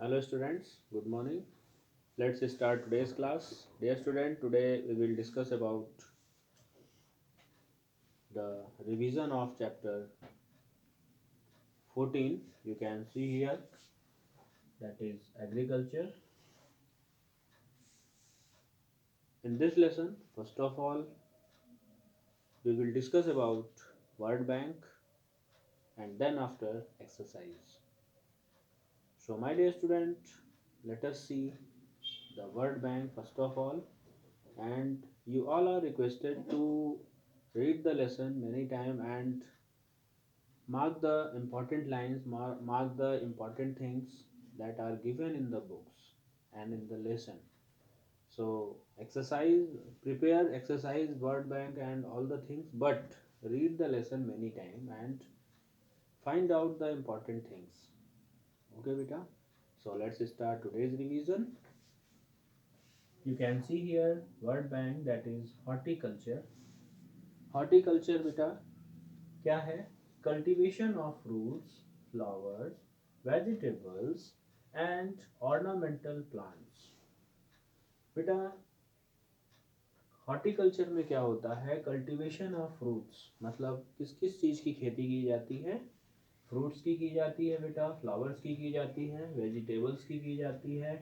Hello students, good morning. Let's start today's class. Dear student, today we will discuss about the revision of chapter 14. You can see here that is agriculture. In this lesson, first of all, we will discuss about word bank and then after exercise. So my dear student, let us see the word bank first of all, and you all are requested to read the lesson many times and mark the important lines, mark the important things that are given in the books and in the lesson. So, exercise, prepare exercise, word bank, and all the things, but read the lesson many times and find out the important things. Okay, beta? So, let's start today's revision. You can see here word bank that is horticulture. Horticulture, beta, क्या है? Cultivation of fruits, flowers, vegetables and ornamental plants. बेटा horticulture में क्या होता है? Cultivation of fruits, मतलब किस किस चीज़ की खेती की जाती है? फ्रूट्स की जाती है बेटा, फ्लावर्स की जाती है, वेजिटेबल्स की जाती है,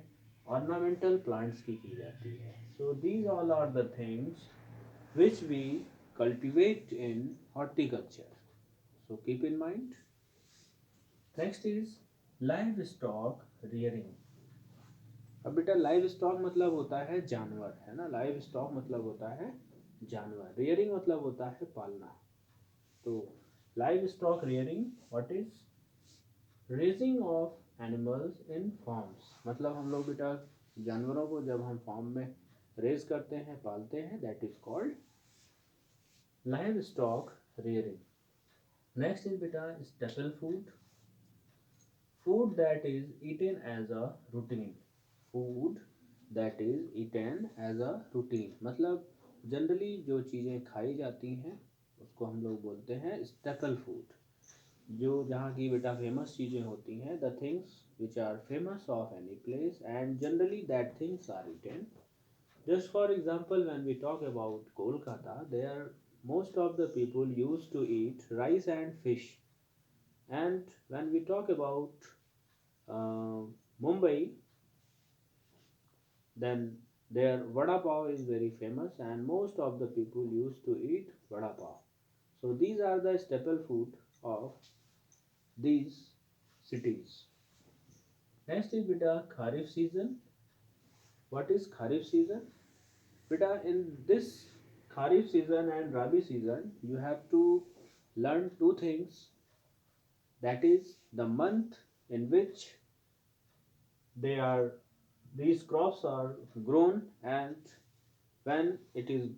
ऑर्नामेंटल प्लांट्स की जाती है. So these all are the things which we cultivate in horticulture. So keep in mind. Next is livestock rearing. अब बेटा लाइव स्टॉक मतलब होता है जानवर, है ना? लाइव स्टॉक मतलब होता है जानवर, रियरिंग मतलब होता है पालना. तो live stock rearing what is raising of animals in forms, मतलब हम लोग बेटा जानवरों को जब हम फॉर्म में रेज करते हैं, पालते हैं, that is called livestock rearing. Next is बेटा staple food. Food that is eaten as a routine. Food that is eaten as a routine, मतलब जनरली जो चीज़ें खाई जाती हैं उसको हम लोग बोलते हैं स्टेपल फूड. जो जहाँ की बेटा फेमस चीज़ें होती हैं, the things which are famous of any place and generally that things are eaten. Just for example, when we talk about Kolkata, there most of the people used to eat rice and fish. And when we talk about uh, Mumbai, then their vada pav is very famous, and most of the people used to eat vada pav. So these are the staple food of these cities. Next is beta Kharif season. What is Kharif season? Beta, in this Kharif season and Rabi season, you have to learn two things. That is the month in which they are these crops are grown and when it is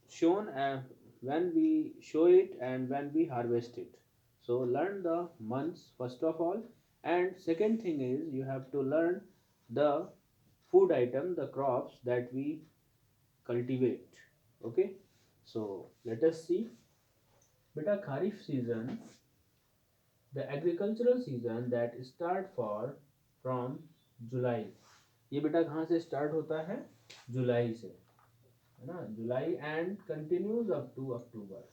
shown and when we show it and when we harvest it. So learn the months first of all, and second thing is you have to learn the food item, the crops that we cultivate. Okay, so let us see. Beta Kharif season, the agricultural season that start for from जुलाई. ये बेटा कहाँ से start होता है? जुलाई से, है ना? जुलाई and continues up to अक्टूबर.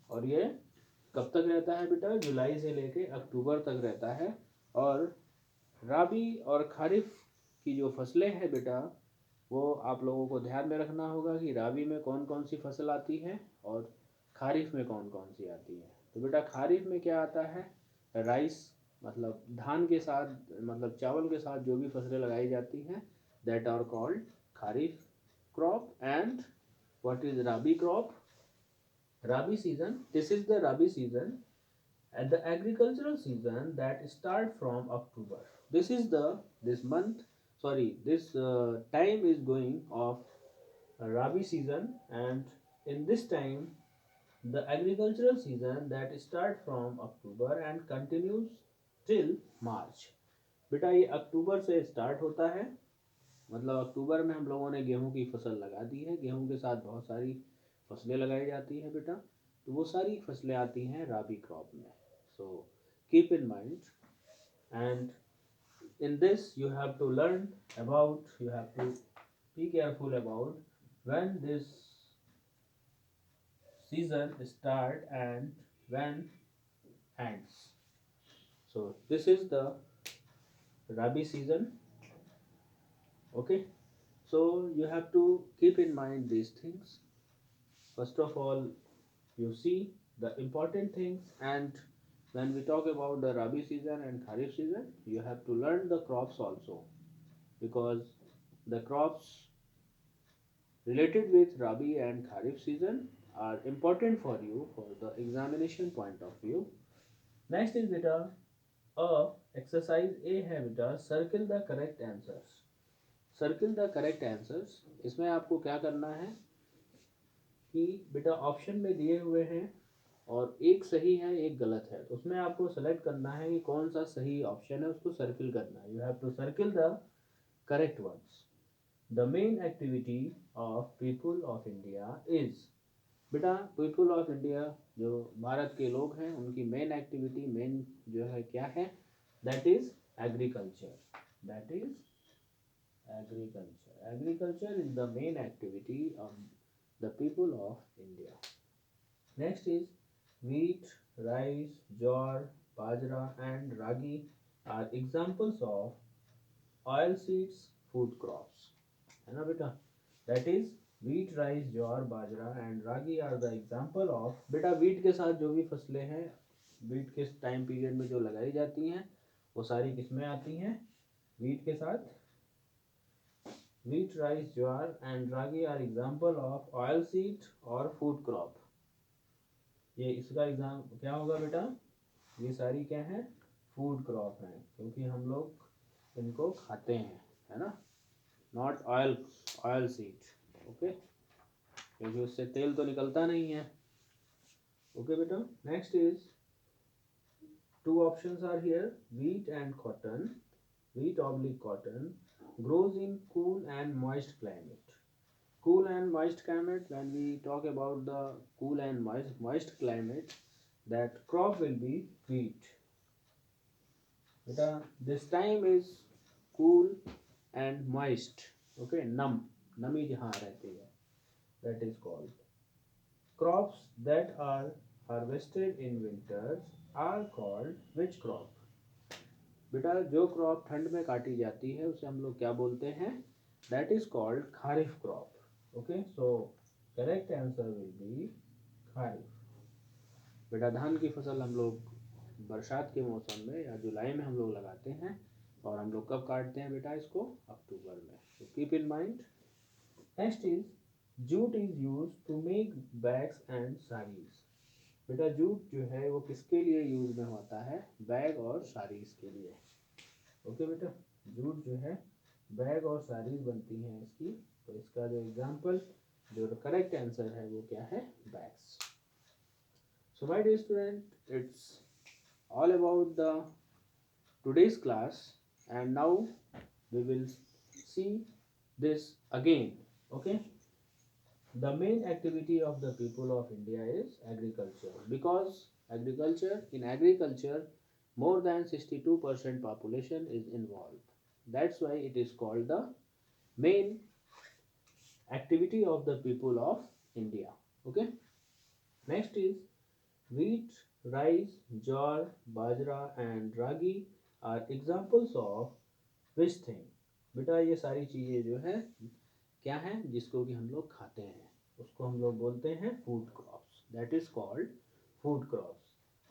और ये कब तक रहता है बेटा? जुलाई से लेके अक्टूबर तक रहता है. और राबी और खारिफ की जो फसलें हैं बेटा, वो आप लोगों को ध्यान में रखना होगा कि राबी में कौन कौन सी फसल आती है और खारिफ में कौन कौन सी आती है. तो बेटा खारिफ में क्या आता है? राइस, मतलब धान के साथ, मतलब चावल के साथ जो भी फसलें लगाई जाती हैं, that are called kharif crop. And what is rabi crop? Rabi season, this is the rabi season and the agricultural season that start from October. This is the this month, sorry, this time is going of rabi season, and in this time the agricultural season that start from October and continues till March. बेटा ये अक्टूबर से start होता है, मतलब अक्टूबर में हम लोगों ने गेहूं की फसल लगा दी है, गेहूं के साथ बहुत सारी फसलें लगाई जाती हैं बेटा, तो वो सारी फसलें आती हैं राबी क्रॉप में. So keep in mind. And in this you have to learn about, you have to be careful about when this season start and when ends. So this is the Rabi season. Okay, so you have to keep in mind these things. First of all, you see the important things, and when we talk about the Rabi season and Kharif season, you have to learn the crops also, because the crops related with Rabi and Kharif season are important for you for the examination point of view. Next is beta exercise A है बेटा, circle the correct answers. Circle the correct answers. इसमें आपको क्या करना है कि बेटा option में दिए हुए हैं और एक सही है एक गलत है, तो उसमें आपको सेलेक्ट करना है कि कौन सा सही ऑप्शन है, उसको सर्किल करना है. You have to circle the correct ones. The main activity of people of India is, बेटा पीपल ऑफ इंडिया जो भारत के लोग हैं उनकी मेन एक्टिविटी, मेन जो है क्या है, that is agriculture. That is agriculture. Agriculture is the main activity of the people of India. Next is wheat, rice, jowar, bajra and ragi are examples of oilseeds food crops. है ना बेटा? That is wheat, rice, jowar, bajra and ragi are the example of. बेटा wheat के साथ जो भी फसलें हैं, wheat के टाइम पीरियड में जो लगाई जाती हैं वो सारी किसमें आती हैं? wheat के साथ. wheat, rice, jowar and ragi are example of oilseed or food crop. ये इसका एग्जाम क्या होगा बेटा? ये सारी क्या है? फूड क्रॉप है, क्योंकि हम लोग इनको खाते हैं, है ना? Not oil seed. ओके, क्योंकि उससे तेल तो निकलता नहीं है. ओके बेटा. Next is two options are here, wheat and cotton. wheat oblique cotton grows in cool and moist climate. Cool and moist climate, when we talk about the cool and moist climate, that crop will be wheat. Beta, this time is cool and moist. Okay, nami jahan rehti hai, that is called. Crops that are harvested in winters are called which crop? बेटा जो crop ठंड में काटी जाती है उसे हम लोग क्या बोलते हैं? That is called kharif crop. Okay, so correct answer will be kharif. बेटा धान की फसल हम लोग बरसात के मौसम में या जुलाई में हम लोग लगाते हैं, और हम लोग कब काटते हैं बेटा इसको? अक्टूबर में. So keep in mind. Next is jute is use to make bags and saris. बेटा जूट जो है वो किसके लिए यूज में होता है? बैग और साड़ीज के लिए. ओके बेटा, जूट जो है बैग और साड़ीज बनती हैं इसकी, तो इसका जो एग्जाम्पल, जो करेक्ट आंसर है वो क्या है? Bags. So my dear student, it's all about the today's class, and now we will see this again. Okay, the main activity of the people of India is agriculture, because agriculture more than 62% population is involved. That's why it is called the main activity of the people of India. Okay, next is wheat, rice, jowar, bajra and ragi are examples of which thing? बेटा ये सारी चीज़ें जो है क्या है, जिसको कि हम लोग खाते हैं उसको हम लोग बोलते हैं food crops. That is called food crops.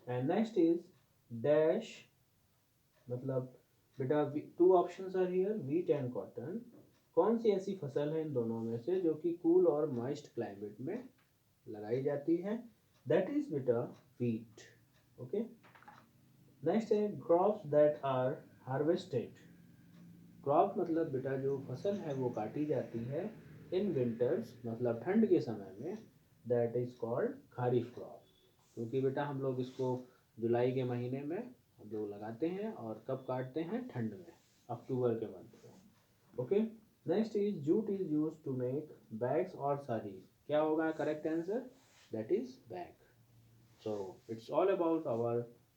And next is dash, मतलब बेटा two options are here, wheat and cotton. कौन सी ऐसी फसल है इन दोनों में से जो कि कूल और मॉइस्ट क्लाइमेट में लगाई जाती है? दैट इज बेटा व्हीट. ओके, नेक्स्ट है crops that are harvested. Crop मतलब बेटा जो फसल है वो काटी जाती है इन विंटर्स, मतलब ठंड के समय में, that is called kharif crop. क्योंकि बेटा हम लोग इसको जुलाई के महीने में हम लोग लगाते हैं और कब काटते हैं? ठंड में, अक्टूबर के मंथ में. Okay, next is jute is use to make bags और साड़ीज. क्या होगा correct answer? That is bag. So it's all about our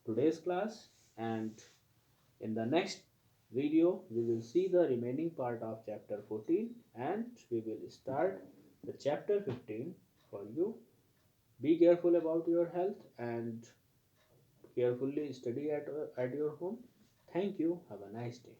today's class, and in the next video, we will see the remaining part of chapter 14 and we will start the chapter 15 for you. Be careful about your health and carefully study at your home. Thank you. Have a nice day.